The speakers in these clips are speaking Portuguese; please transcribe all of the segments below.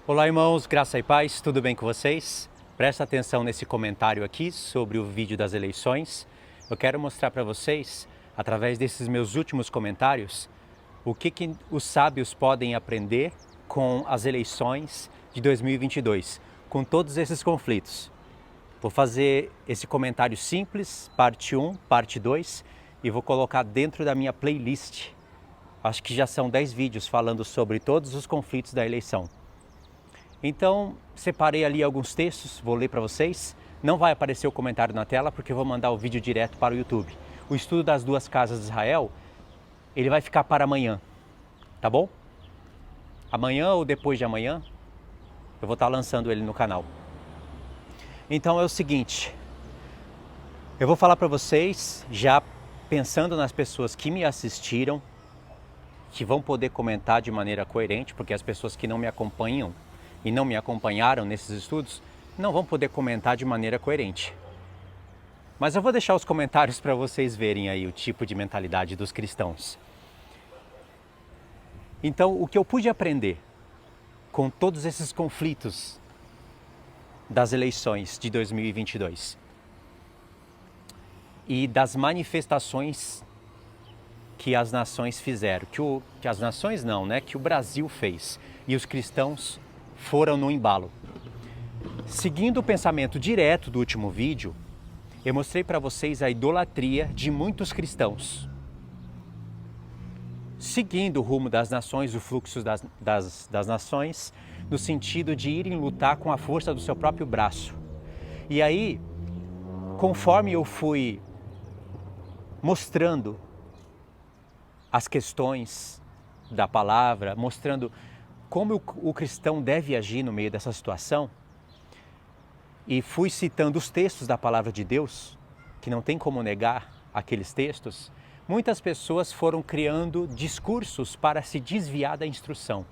Olá, irmãos, graça e paz, tudo bem com vocês? Presta atenção nesse comentário aqui sobre o vídeo das eleições. Eu quero mostrar para vocês, através desses meus últimos comentários, o que os sábios podem aprender com as eleições de 2022, com todos esses conflitos. Vou fazer esse comentário simples, parte 1, parte 2, e vou colocar dentro da minha playlist. Acho que já são 10 vídeos falando sobre todos os conflitos da eleição. Então, separei ali alguns textos, vou ler para vocês. Não vai aparecer o comentário na tela porque eu vou mandar o vídeo direto para o YouTube. O estudo das duas casas de Israel, ele vai ficar para amanhã, tá bom? Amanhã ou depois de amanhã, eu vou estar lançando ele no canal. Então é o seguinte, eu vou falar para vocês, já pensando nas pessoas que me assistiram, que vão poder comentar de maneira coerente, porque as pessoas que não me acompanham e não me acompanharam nesses estudos, não vão poder comentar de maneira coerente. Mas eu vou deixar os comentários para vocês verem aí o tipo de mentalidade dos cristãos. Então, o que eu pude aprender com todos esses conflitos das eleições de 2022 e das manifestações que as nações fizeram, que as nações não, né? Que o Brasil fez e os cristãos foram no embalo. Seguindo o pensamento direto do último vídeo, eu mostrei para vocês a idolatria de muitos cristãos. Seguindo o rumo das nações, o fluxo das nações, no sentido de irem lutar com a força do seu próprio braço. E aí, conforme eu fui mostrando as questões da palavra, mostrando como o cristão deve agir no meio dessa situação, e fui citando os textos da palavra de Deus, que não tem como negar aqueles textos, muitas pessoas foram criando discursos para se desviar da instrução,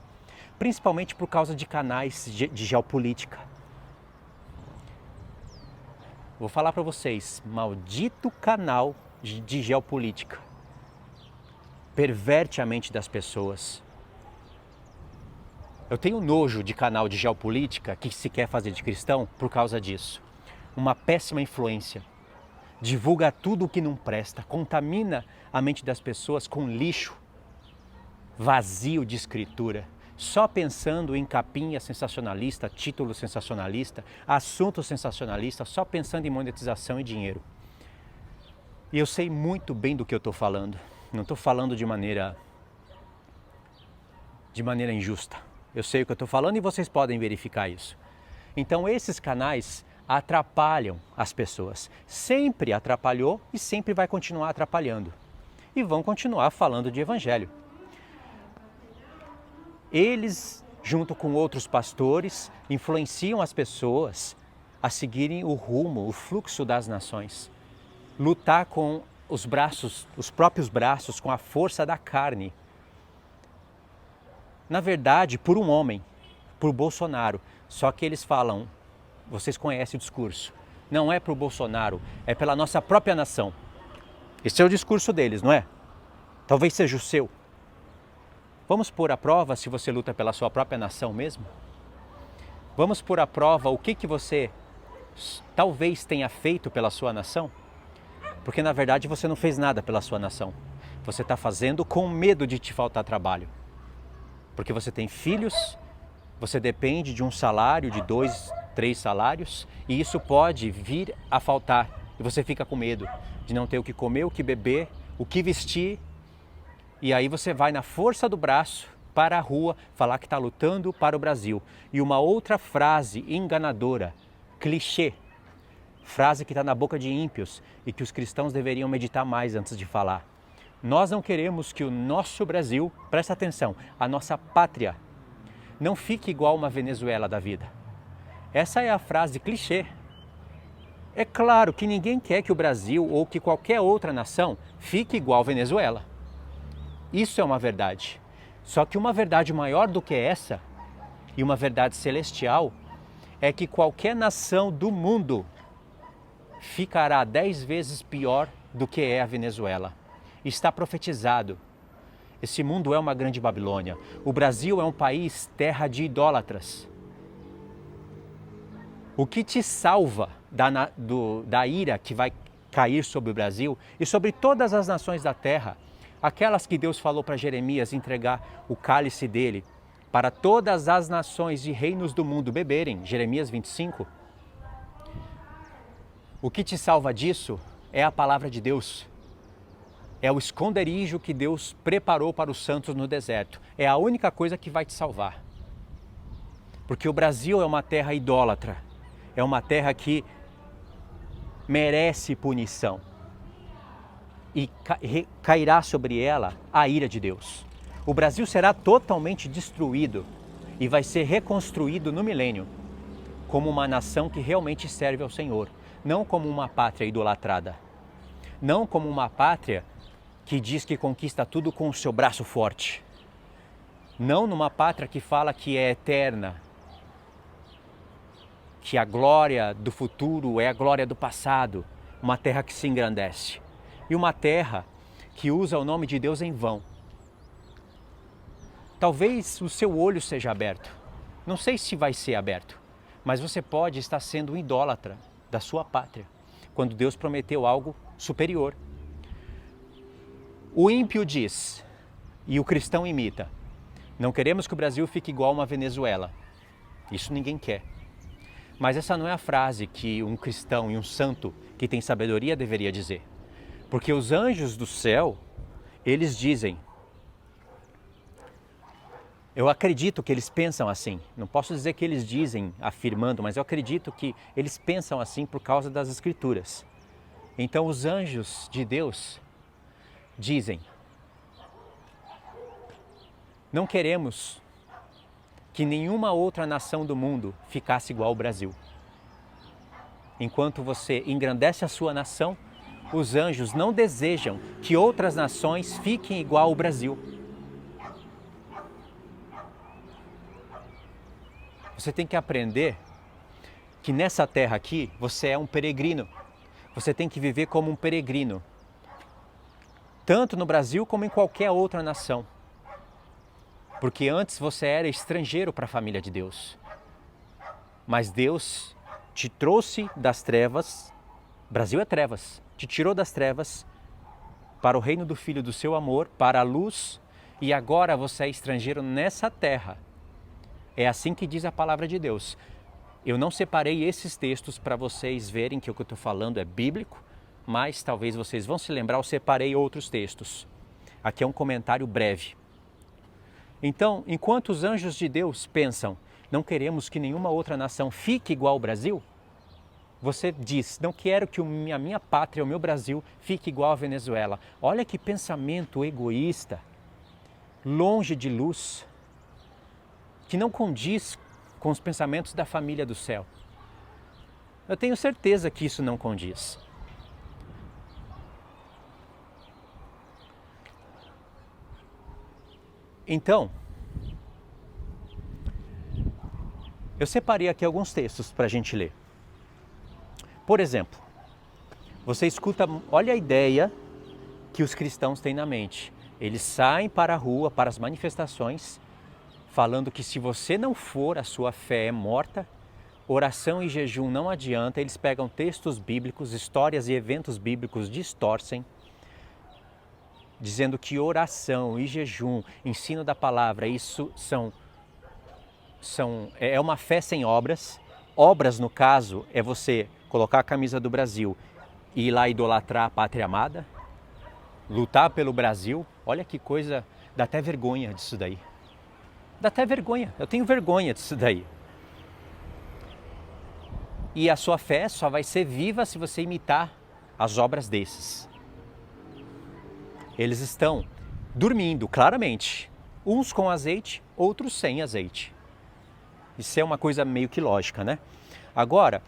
principalmente por causa de canais de geopolítica. Vou falar para vocês, maldito canal de geopolítica. Perverte a mente das pessoas. Eu tenho nojo de canal de geopolítica que se quer fazer de cristão por causa disso. Uma péssima influência. Divulga tudo o que não presta, contamina a mente das pessoas com lixo vazio de escritura, só pensando em capinha sensacionalista, título sensacionalista, assunto sensacionalista, só pensando em monetização e dinheiro. E eu sei muito bem do que eu estou falando. Não estou falando de maneira injusta. Eu sei o que eu estou falando e vocês podem verificar isso. Então esses canais atrapalham as pessoas. Sempre atrapalhou e sempre vai continuar atrapalhando. E vão continuar falando de evangelho. Eles, junto com outros pastores, influenciam as pessoas a seguirem o rumo, o fluxo das nações. Lutar com os braços, os próprios braços, com a força da carne. Na verdade, por um homem, por Bolsonaro. Só que eles falam, vocês conhecem o discurso, não é por Bolsonaro, é pela nossa própria nação. Esse é o discurso deles, não é? Talvez seja o seu. Vamos pôr à prova se você luta pela sua própria nação mesmo? Vamos pôr à prova o que você talvez tenha feito pela sua nação? Porque na verdade você não fez nada pela sua nação. Você está fazendo com medo de te faltar trabalho. Porque você tem filhos, você depende de um salário, de 2, 3 salários, e isso pode vir a faltar. E você fica com medo de não ter o que comer, o que beber, o que vestir. E aí você vai na força do braço para a rua falar que está lutando para o Brasil. E uma outra frase enganadora, clichê, frase que está na boca de ímpios e que os cristãos deveriam meditar mais antes de falar. Nós não queremos que o nosso Brasil, presta atenção, a nossa pátria, não fique igual uma Venezuela da vida. Essa é a frase clichê. É claro que ninguém quer que o Brasil ou que qualquer outra nação fique igual a Venezuela. Isso é uma verdade. Só que uma verdade maior do que essa, e uma verdade celestial, é que qualquer nação do mundo ficará 10 vezes pior do que é a Venezuela. Está profetizado. Esse mundo é uma grande Babilônia. O Brasil é um país terra de idólatras. O que te salva da ira que vai cair sobre o Brasil e sobre todas as nações da terra, aquelas que Deus falou para Jeremias entregar o cálice dele para todas as nações e reinos do mundo beberem, Jeremias 25. O que te salva disso é a palavra de Deus. É o esconderijo que Deus preparou para os santos no deserto. É a única coisa que vai te salvar. Porque o Brasil é uma terra idólatra. É uma terra que merece punição. E cairá sobre ela a ira de Deus. O Brasil será totalmente destruído e vai ser reconstruído no milênio como uma nação que realmente serve ao Senhor, não como uma pátria idolatrada, não como uma pátria que diz que conquista tudo com o seu braço forte, não numa pátria que fala que é eterna, que a glória do futuro é a glória do passado, uma terra que se engrandece e uma terra que usa o nome de Deus em vão. Talvez o seu olho seja aberto, não sei se vai ser aberto, mas você pode estar sendo um idólatra da sua pátria, quando Deus prometeu algo superior. O ímpio diz, e o cristão imita, não queremos que o Brasil fique igual a uma Venezuela. Isso ninguém quer. Mas essa não é a frase que um cristão e um santo que tem sabedoria deveria dizer. Porque os anjos do céu, eles dizem, eu acredito que eles pensam assim, não posso dizer que eles dizem afirmando, mas eu acredito que eles pensam assim por causa das Escrituras. Então os anjos de Deus dizem, não queremos que nenhuma outra nação do mundo ficasse igual ao Brasil. Enquanto você engrandece a sua nação, os anjos não desejam que outras nações fiquem igual ao Brasil. Você tem que aprender que nessa terra aqui você é um peregrino. Você tem que viver como um peregrino, tanto no Brasil como em qualquer outra nação. Porque antes você era estrangeiro para a família de Deus. Mas Deus te trouxe das trevas, Brasil é trevas, te tirou das trevas para o reino do Filho do seu amor, para a luz, e agora você é estrangeiro nessa terra. É assim que diz a palavra de Deus. Eu não separei esses textos para vocês verem que o que eu estou falando é bíblico, mas talvez vocês vão se lembrar, eu separei outros textos. Aqui é um comentário breve. Então, enquanto os anjos de Deus pensam, não queremos que nenhuma outra nação fique igual ao Brasil, você diz, não quero que a minha pátria, o meu Brasil, fique igual à Venezuela. Olha que pensamento egoísta, longe de luz, que não condiz com os pensamentos da família do céu. Eu tenho certeza que isso não condiz. Então, eu separei aqui alguns textos para a gente ler. Por exemplo, você escuta, olha a ideia que os cristãos têm na mente. Eles saem para a rua, para as manifestações, falando que se você não for, a sua fé é morta, oração e jejum não adianta. Eles pegam textos bíblicos, histórias e eventos bíblicos, distorcem, dizendo que oração e jejum, ensino da palavra, isso é uma fé sem obras. Obras, no caso, é você colocar a camisa do Brasil e ir lá idolatrar a pátria amada, lutar pelo Brasil. Olha que coisa, dá até vergonha disso daí. Dá até vergonha, eu tenho vergonha disso daí. E a sua fé só vai ser viva se você imitar as obras desses. Eles estão dormindo, claramente. Uns com azeite, outros sem azeite. Isso é uma coisa meio que lógica, né? Agora,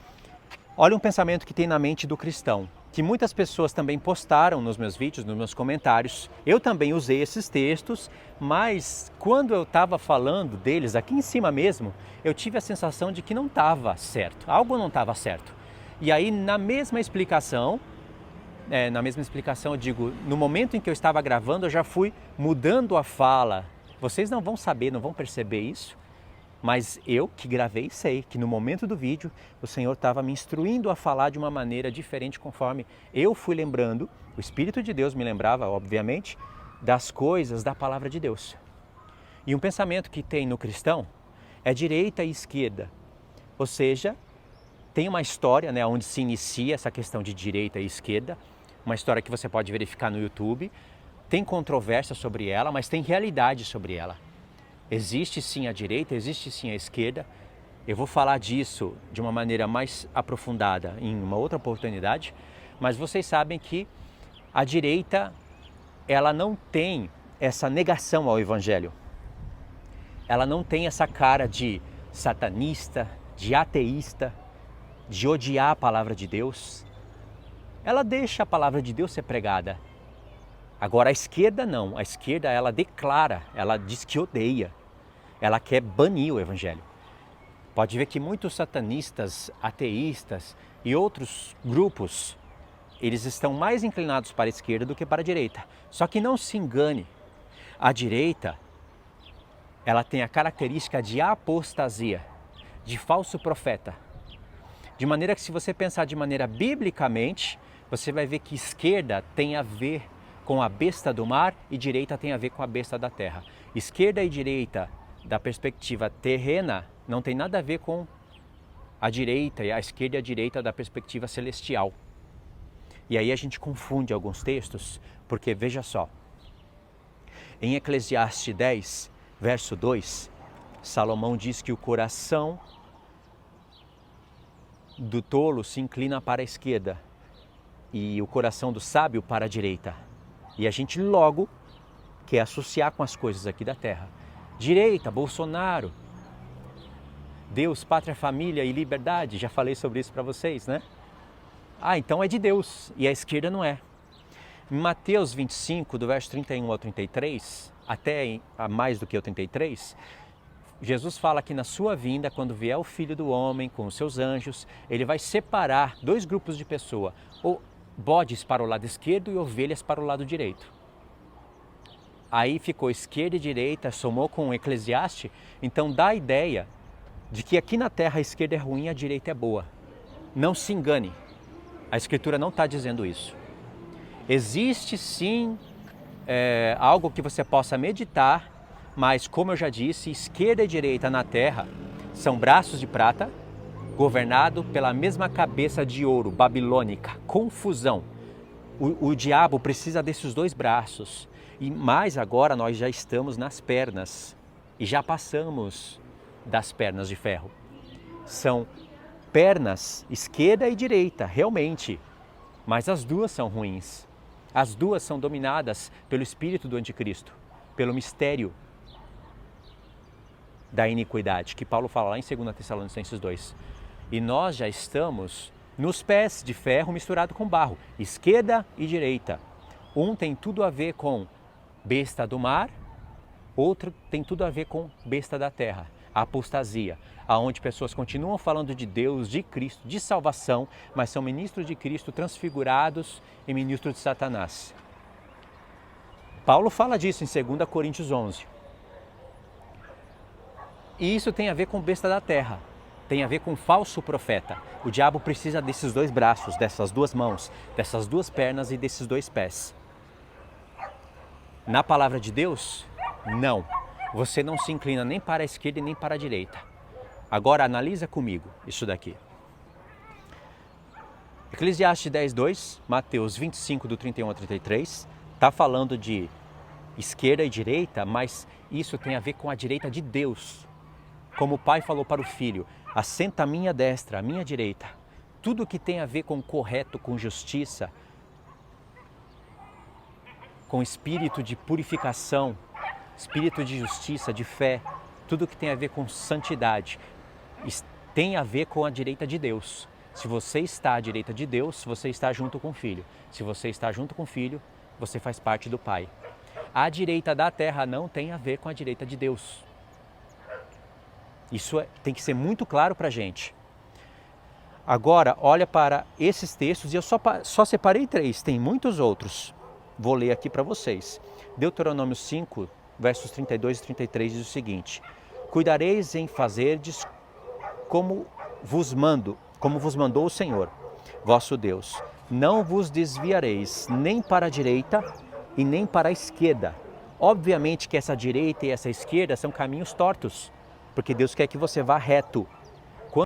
olha um pensamento que tem na mente do cristão, que muitas pessoas também postaram nos meus vídeos, nos meus comentários. Eu também usei esses textos, mas quando eu estava falando deles aqui em cima mesmo, eu tive a sensação de que não estava certo, algo não estava certo. E aí na mesma explicação eu digo, no momento em que eu estava gravando, eu já fui mudando a fala. Vocês não vão saber, não vão perceber isso, Mas eu que gravei sei que no momento do vídeo o Senhor estava me instruindo a falar de uma maneira diferente conforme eu fui lembrando, o Espírito de Deus me lembrava, obviamente, das coisas da palavra de Deus. E um pensamento que tem no cristão é direita e esquerda, ou seja, tem uma história, né, onde se inicia essa questão de direita e esquerda, uma história que você pode verificar no YouTube, tem controvérsia sobre ela, mas tem realidade sobre ela. Existe sim a direita, existe sim a esquerda. Eu vou falar disso de uma maneira mais aprofundada em uma outra oportunidade, mas vocês sabem que a direita, ela não tem essa negação ao Evangelho. Ela não tem essa cara de satanista, de ateísta, de odiar a palavra de Deus. Ela deixa a palavra de Deus ser pregada. Agora a esquerda não, a esquerda ela declara, ela diz que odeia, ela quer banir o Evangelho. Pode ver que muitos satanistas, ateístas e outros grupos, eles estão mais inclinados para a esquerda do que para a direita. Só que não se engane, a direita ela tem a característica de apostasia, de falso profeta. De maneira que se você pensar de maneira biblicamente, você vai ver que esquerda tem a ver com a besta do mar e direita tem a ver com a besta da terra. Esquerda e direita, da perspectiva terrena, não tem nada a ver com a direita e a esquerda e a direita da perspectiva celestial. E aí a gente confunde alguns textos, porque veja só, em Eclesiastes 10, verso 2, Salomão diz que o coração do tolo se inclina para a esquerda e o coração do sábio para a direita. E a gente logo quer associar com as coisas aqui da terra. Direita, Bolsonaro, Deus, pátria, família e liberdade. Já falei sobre isso para vocês, né? Ah, então é de Deus e a esquerda não é. Em Mateus 25, do verso 31 ao 33, até a mais do que o 33, Jesus fala que na sua vinda, quando vier o Filho do Homem com os seus anjos, ele vai separar dois grupos de pessoas, ou bodes para o lado esquerdo e ovelhas para o lado direito. Aí ficou esquerda e direita, somou com o Eclesiastes, então dá a ideia de que aqui na terra a esquerda é ruim e a direita é boa. Não se engane, a Escritura não está dizendo isso. Existe sim algo que você possa meditar, mas como eu já disse, esquerda e direita na terra são braços de prata, governado pela mesma cabeça de ouro, babilônica, confusão. O diabo precisa desses dois braços, e mais agora nós já estamos nas pernas, e já passamos das pernas de ferro. São pernas esquerda e direita, realmente, mas as duas são ruins. As duas são dominadas pelo espírito do anticristo, pelo mistério da iniquidade, que Paulo fala lá em 2 Tessalonicenses 2. E nós já estamos nos pés de ferro misturado com barro, esquerda e direita. Um tem tudo a ver com besta do mar, outro tem tudo a ver com besta da terra, a apostasia, aonde pessoas continuam falando de Deus, de Cristo, de salvação, mas são ministros de Cristo transfigurados e ministros de Satanás. Paulo fala disso em 2 Coríntios 11. E isso tem a ver com besta da terra. Tem a ver com falso profeta. O diabo precisa desses dois braços, dessas duas mãos, dessas duas pernas e desses dois pés. Na palavra de Deus, não. Você não se inclina nem para a esquerda e nem para a direita. Agora analisa comigo isso daqui. Eclesiastes 10, 2, Mateus 25, do 31 ao 33, está falando de esquerda e direita, mas isso tem a ver com a direita de Deus. Como o pai falou para o filho, assenta à minha destra, à minha direita. Tudo que tem a ver com correto, com justiça, com espírito de purificação, espírito de justiça, de fé, tudo que tem a ver com santidade, tem a ver com a direita de Deus. Se você está à direita de Deus, você está junto com o Filho. Se você está junto com o Filho, você faz parte do Pai. A direita da terra não tem a ver com a direita de Deus. Isso tem que ser muito claro para a gente. Agora, olha para esses textos, e eu só separei 3, tem muitos outros. Vou ler aqui para vocês. Deuteronômio 5, versos 32 e 33 diz o seguinte: cuidareis em fazerdes como vos mandou o Senhor, vosso Deus. Não vos desviareis nem para a direita e nem para a esquerda. Obviamente que essa direita e essa esquerda são caminhos tortos, porque Deus quer que você vá reto.